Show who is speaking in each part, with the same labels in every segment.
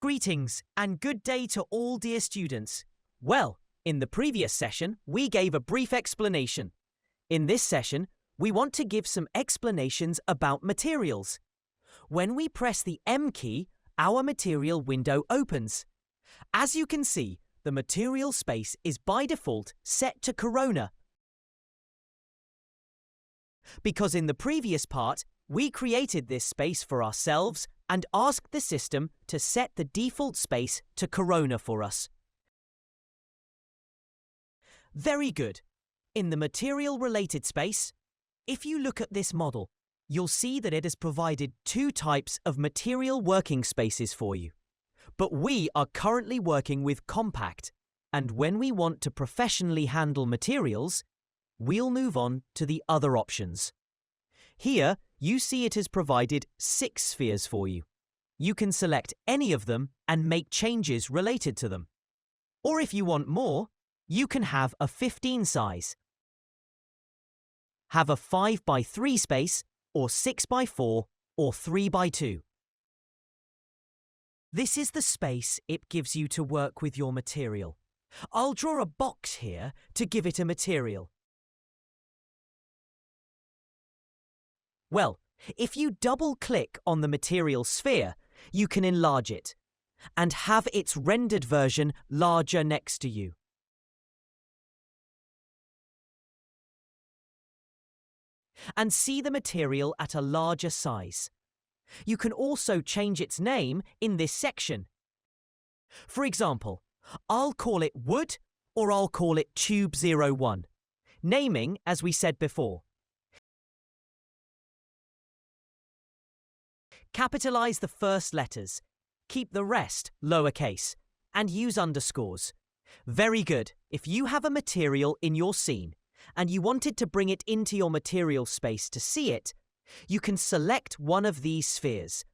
Speaker 1: Greetings and good day to all dear students. Well, in the previous session, we gave a brief explanation. In this session, we want to give some explanations about materials. When we press the M key, our material window opens. As you can see, the material space is by default set to Corona. Because in the previous part, we created this space for ourselves and asked the system to set the default space to Corona for us. Very good. In the material-related space, if you look at this model, you'll see that it has provided two types of material working spaces for you. But we are currently working with compact, and when we want to professionally handle materials, we'll move on to the other options. Here, you see it has provided 6 spheres for you. You can select any of them and make changes related to them. Or if you want more, you can have a 15 size, have a 5x3 space, or 6x4, or 3x2. This is the space it gives you to work with your material. I'll draw a box here to give it a material. Well, if you double-click on the material sphere, you can enlarge it and have its rendered version larger next to you. And see the material at a larger size. You can also change its name in this section. For example, I'll call it Wood or I'll call it Tube 01. Naming, as we said before. Capitalize the first letters, keep the rest lowercase, and use underscores. Very good. If you have a material in your scene and you wanted to bring it into your material space to see it, you can select one of these spheres.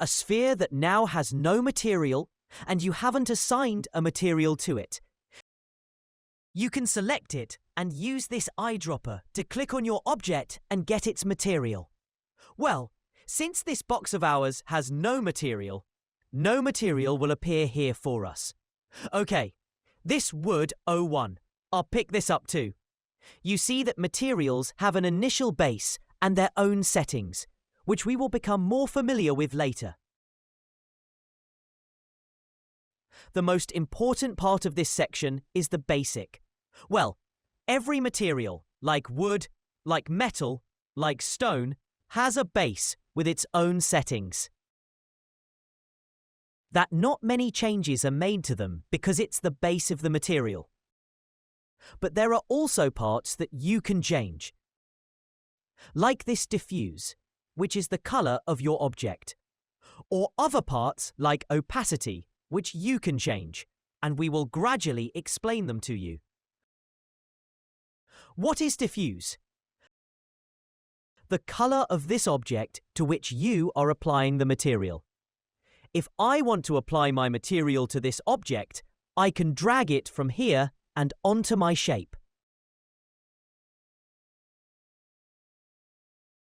Speaker 1: A sphere that now has no material and you haven't assigned a material to it. You can select it and use this eyedropper to click on your object and get its material. Well, since this box of ours has no material will appear here for us. Okay, this Wood 01. I'll pick this up too. You see that materials have an initial base and their own settings, which we will become more familiar with later. The most important part of this section is the basic. Well, every material, like wood, like metal, like stone, has a base with its own settings. That not many changes are made to them because it's the base of the material. But there are also parts that you can change. Like this diffuse, which is the color of your object. Or other parts like opacity, which you can change, and we will gradually explain them to you. What is diffuse? The color of this object to which you are applying the material. If I want to apply my material to this object, I can drag it from here and onto my shape.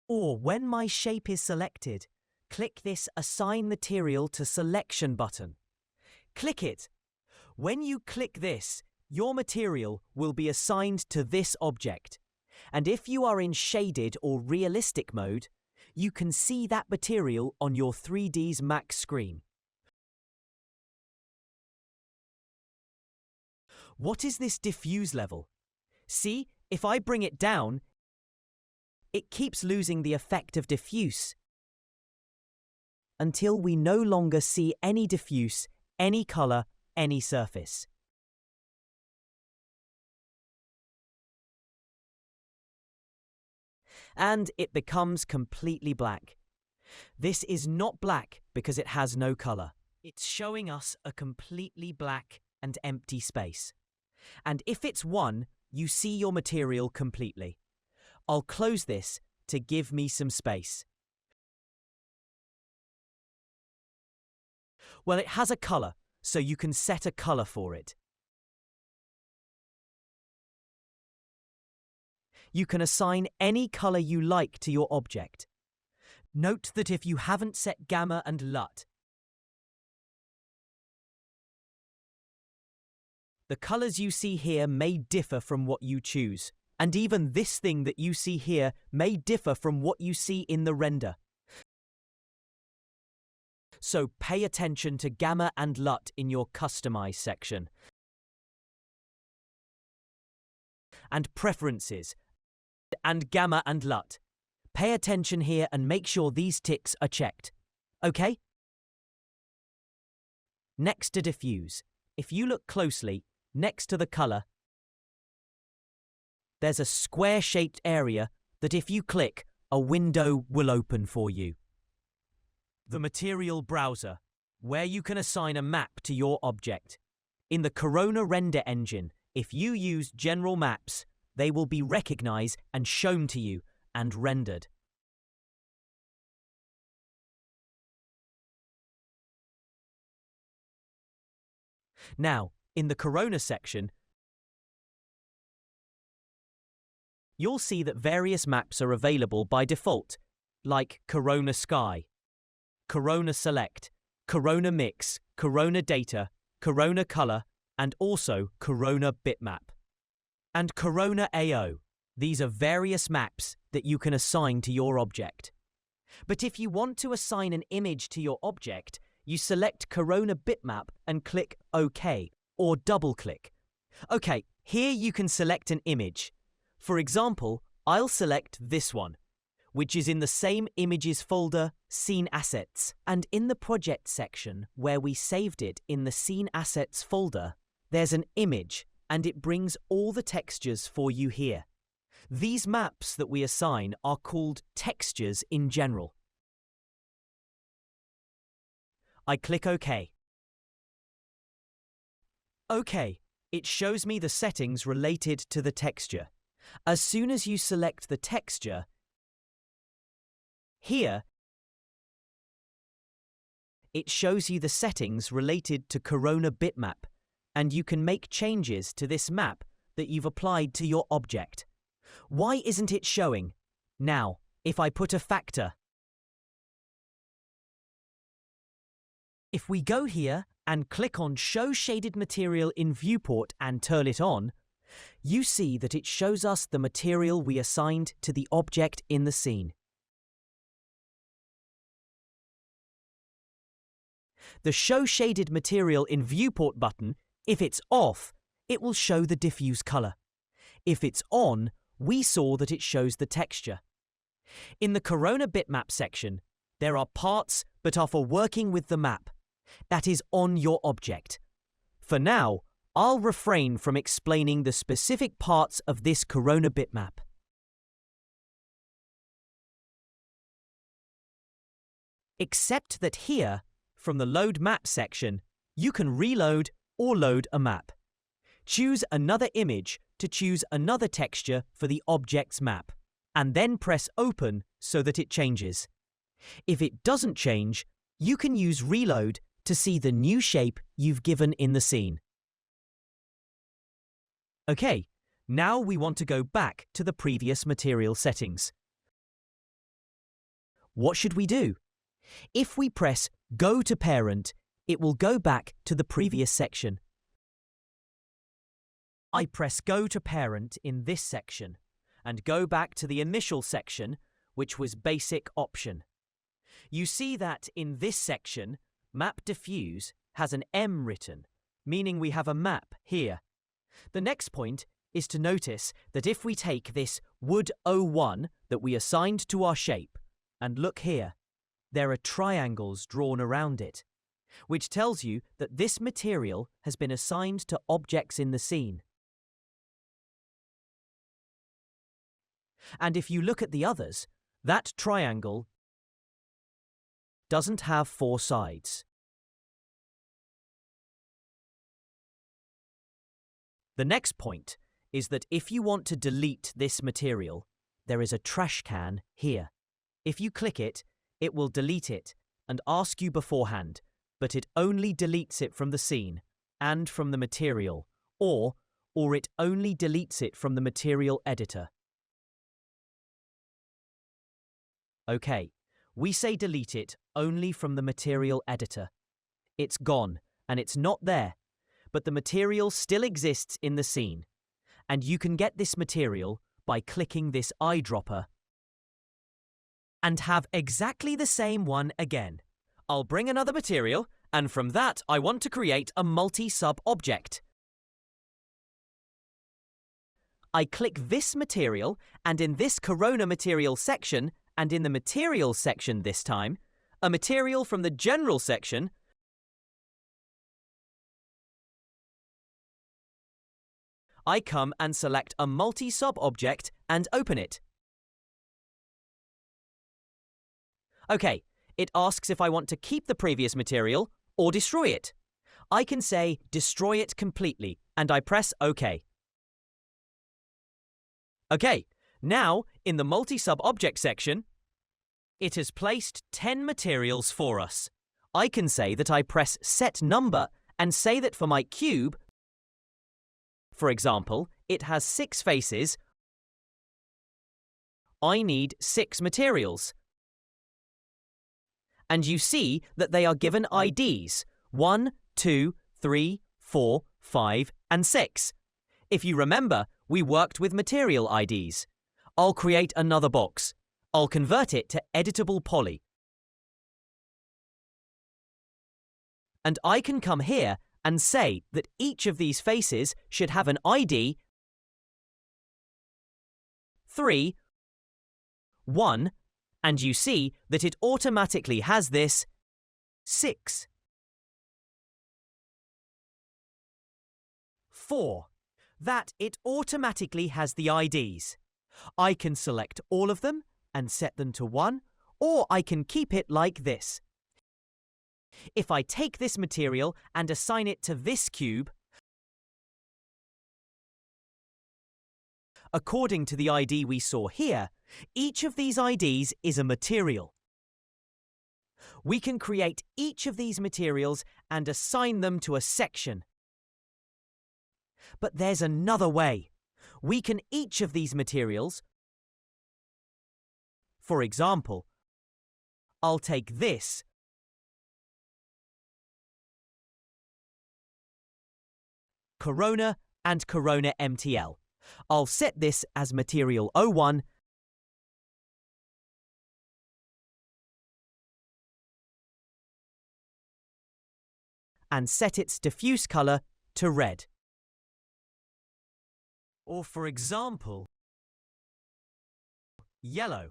Speaker 1: Or when my shape is selected, click this Assign Material to Selection button. Click it. When you click this, your material will be assigned to this object. And if you are in shaded or realistic mode, you can see that material on your 3ds Max screen. What is this diffuse level? See, if I bring it down, it keeps losing the effect of diffuse until we no longer see any diffuse, any color, any surface. And it becomes completely black. This is not black because it has no color. It's showing us a completely black and empty space. And if it's 1, you see your material completely. I'll close this to give me some space. Well, it has a color, so you can set a color for it. You can assign any color you like to your object. Note that if you haven't set gamma and LUT, The colors you see here may differ from what you choose, and even this thing that you see here may differ from what you see in the render. So pay attention to Gamma and LUT in your Customize section. And Preferences, and Gamma and LUT. Pay attention here and make sure these ticks are checked. Okay? Next to Diffuse, if you look closely, next to the color, there's a square-shaped area that if you click, a window will open for you. The Material Browser, where you can assign a map to your object. In the Corona render engine, if you use general maps, they will be recognized and shown to you and rendered. Now, in the Corona section, you'll see that various maps are available by default, like Corona Sky, Corona Select, Corona Mix, Corona Data, Corona Color, and also Corona Bitmap. And Corona AO. These are various maps that you can assign to your object. But if you want to assign an image to your object, you select Corona Bitmap and click OK, or double-click. Okay, here you can select an image. For example, I'll select this one, which is in the same Images folder, Scene Assets. And in the Project section, where we saved it in the Scene Assets folder, there's an image, and it brings all the textures for you here. These maps that we assign are called textures in general. I click OK. OK, it shows me the settings related to the texture. As soon as you select the texture, here, it shows you the settings related to Corona Bitmap, and you can make changes to this map that you've applied to your object. Why isn't it showing? Now, if I put a factor, if we go here and click on Show Shaded Material in Viewport and turn it on, you see that it shows us the material we assigned to the object in the scene. The Show Shaded Material in Viewport button, if it's off, it will show the diffuse color. If it's on, we saw that it shows the texture. In the Corona Bitmap section, there are parts that are for working with the map. That is on your object. For now, I'll refrain from explaining the specific parts of this Corona Bitmap. Except that here, from the Load Map section, you can reload or load a map. Choose another image to choose another texture for the object's map, and then press Open so that it changes. If it doesn't change, you can use Reload to see the new shape you've given in the scene. Okay, now we want to go back to the previous material settings. What should we do? If we press Go to Parent, it will go back to the previous section. I press Go to Parent in this section and go back to the initial section, which was Basic Option. You see that in this section, Map Diffuse has an M written, meaning we have a map here. The next point is to notice that if we take this Wood 01 that we assigned to our shape and look here, there are triangles drawn around it, which tells you that this material has been assigned to objects in the scene. And if you look at the others, that triangle doesn't have 4 sides. The next point is that if you want to delete this material, there is a trash can here. If you click it, it will delete it and ask you beforehand, but it only deletes it from the scene and from the material, or it only deletes it from the material editor. Okay, we say delete it only from the material editor. It's gone, and it's not there. but the material still exists in the scene. And you can get this material by clicking this eyedropper and have exactly the same one again. I'll bring another material, and from that I want to create a multi-sub object. I click this material, and in this Corona material section, and in the material section this time, a material from the general section, I come and select a multi-sub object and open it. Okay, it asks if I want to keep the previous material or destroy it. I can say destroy it completely, and I press OK. Okay, now in the multi-sub object section, it has placed 10 materials for us. I can say that I press set number and say that for my cube, for example, it has 6 faces. I need 6 materials. And you see that they are given IDs 1, 2, 3, 4, 5, and 6. If you remember, we worked with material IDs. I'll create another box. I'll convert it to editable poly. And I can come here and say that each of these faces should have an ID 3, 1, and you see that it automatically has this 6, 4, that it automatically has the IDs. I can select all of them and set them to 1, or I can keep it like this. If I take this material and assign it to this cube, according to the ID we saw here, each of these IDs is a material. We can create each of these materials and assign them to a section. But there's another way. We can each of these materials, for example, I'll take this Corona and Corona MTL. I'll set this as material 01 and set its diffuse color to red. Or for example, yellow.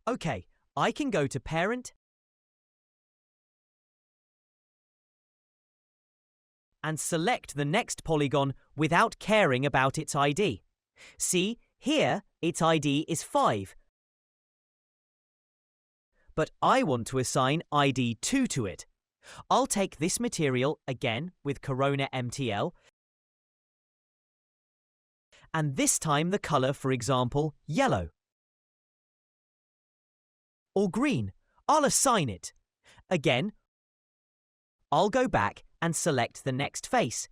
Speaker 1: Okay, I can go to Parent and select the next polygon without caring about its ID. See, here its ID is 5. But I want to assign ID 2 to it. I'll take this material again with Corona MTL, and this time the color, for example, yellow. Or green. I'll assign it. Again, I'll go back and select the next face.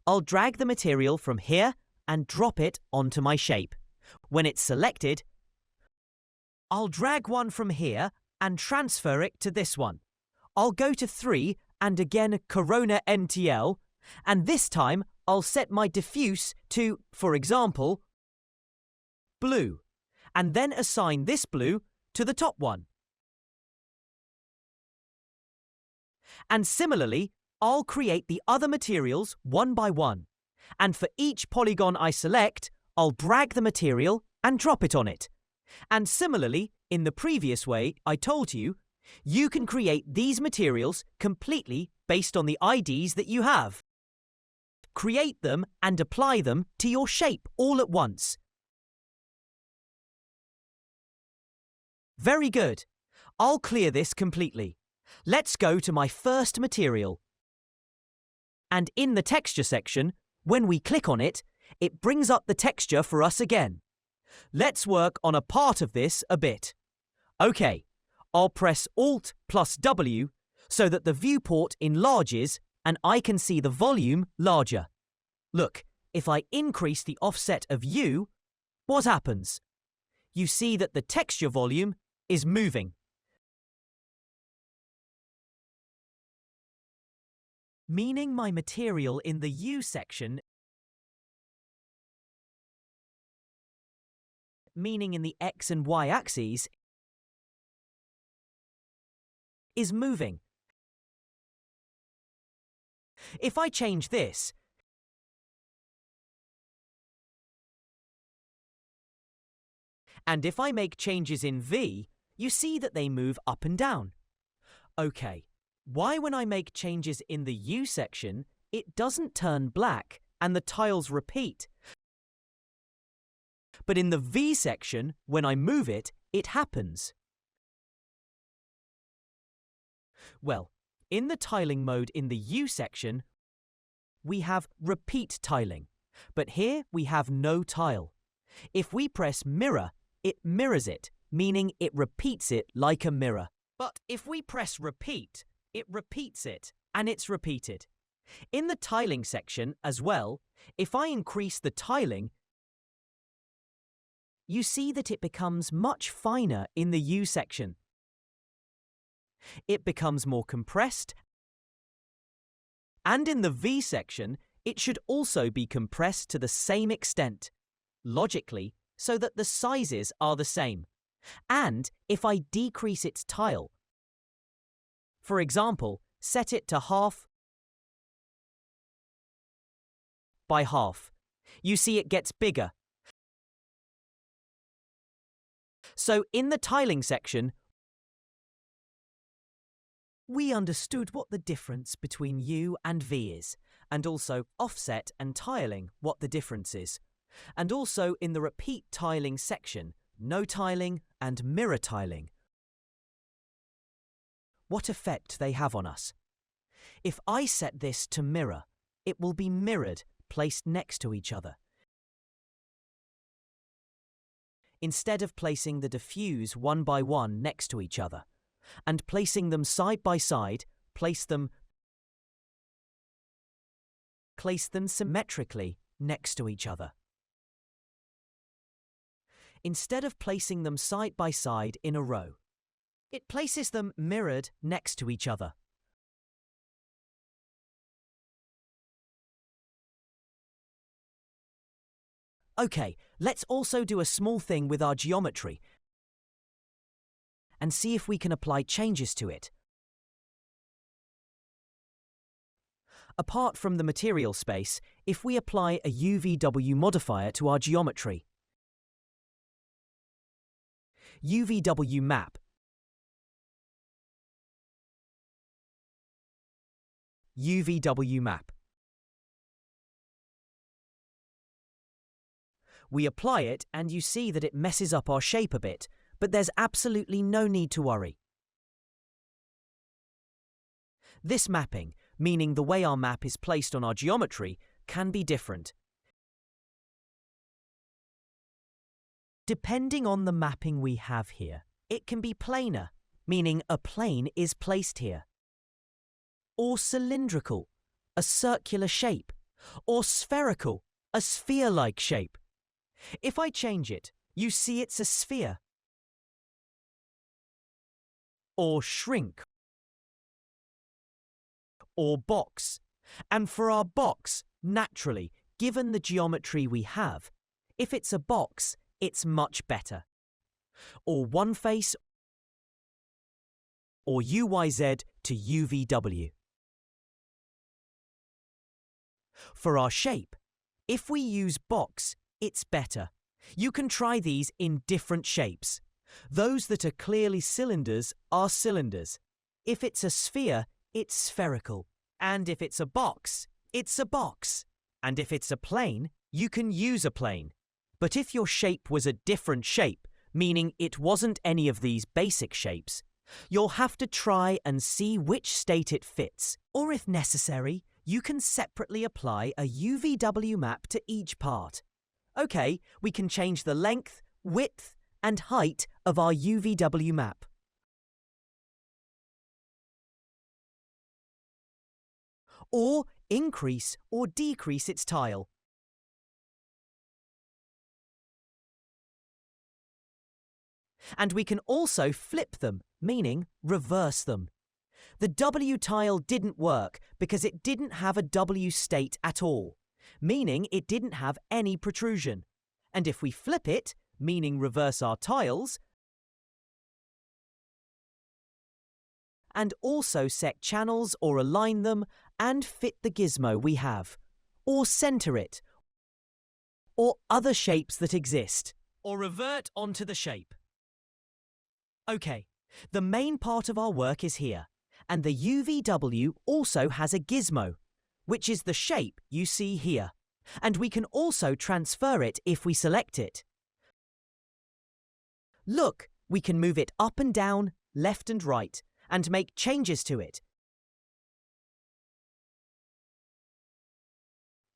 Speaker 1: I'll drag the material from here and drop it onto my shape. When it's selected, I'll drag one from here and transfer it to this one. I'll go to 3 and again Corona MTL, and this time I'll set my diffuse to, for example, blue, and then assign this blue to the top one. And similarly, I'll create the other materials one by one, and for each polygon I select, I'll drag the material and drop it on it. And similarly, in the previous way I told you, you can create these materials completely based on the IDs that you have. Create them and apply them to your shape all at once. Very good. I'll clear this completely. Let's go to my first material. And in the texture section, when we click on it, it brings up the texture for us again. Let's work on a part of this a bit. Okay, I'll press Alt plus W so that the viewport enlarges and I can see the volume larger. Look, if I increase the offset of U, what happens? You see that the texture volume is moving. meaning my material in the U section, meaning in the X and Y axes, is moving. If I change this, and if I make changes in V, you see that they move up and down. Okay, why when I make changes in the U section, it doesn't turn black and the tiles repeat? But in the V section, when I move it, it happens. Well, in the tiling mode in the U section, we have repeat tiling, but here we have no tile. If we press mirror, it mirrors it, meaning it repeats it like a mirror. But if we press repeat, it repeats it, and it's repeated. In the tiling section as well, if I increase the tiling, you see that it becomes much finer in the U section. It becomes more compressed, and in the V section, it should also be compressed to the same extent, logically, so that the sizes are the same. And if I decrease its tile, for example, set it to half by half, you see it gets bigger. So in the tiling section, we understood what the difference between U and V is, and also offset and tiling, what the difference is. And also in the repeat tiling section, no tiling and mirror tiling, what effect they have on us. If I set this to mirror, it will be mirrored, placed next to each other. Instead of placing the diffuse one by one next to each other, and placing them side by side, place them symmetrically next to each other. Instead of placing them side by side in a row, it places them mirrored next to each other. Okay, let's also do a small thing with our geometry and see if we can apply changes to it. Apart from the material space, if we apply a UVW modifier to our geometry, UVW Map, UVW Map. We apply it and you see that it messes up our shape a bit, but there's absolutely no need to worry. This mapping, meaning the way our map is placed on our geometry, can be different. Depending on the mapping we have here, it can be planar, meaning a plane is placed here, or cylindrical, a circular shape, or spherical, a sphere-like shape. If I change it, you see it's a sphere, or shrink, or box. And for our box, naturally, given the geometry we have, if it's a box, it's much better. Or one face, or UYZ to UVW. For our shape, if we use box, it's better. You can try these in different shapes. Those that are clearly cylinders are cylinders. If it's a sphere, it's spherical. And if it's a box, it's a box. And if it's a plane, you can use a plane. But if your shape was a different shape, meaning it wasn't any of these basic shapes, you'll have to try and see which state it fits. Or if necessary, you can separately apply a UVW map to each part. Okay, we can change the length, width, and height of our UVW map. Or increase or decrease its tile. And we can also flip them, meaning reverse them. The W tile didn't work because it didn't have a W state at all, meaning it didn't have any protrusion. And if we flip it, meaning reverse our tiles, and also set channels or align them and fit the gizmo we have, or center it, or other shapes that exist, or revert onto the shape. Okay, the main part of our work is here, and the UVW also has a gizmo, which is the shape you see here, and we can also transfer it if we select it. Look, we can move it up and down, left and right, and make changes to it.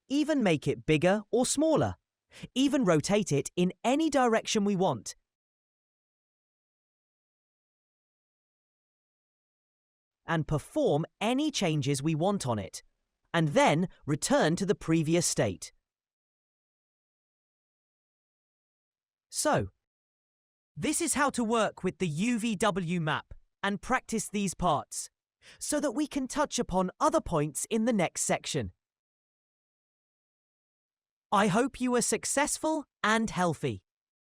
Speaker 1: Even make it bigger or smaller. Even rotate it in any direction we want. And perform any changes we want on it, and then return to the previous state. So, this is how to work with the UVW map and practice these parts, so that we can touch upon other points in the next section. I hope you were successful and healthy.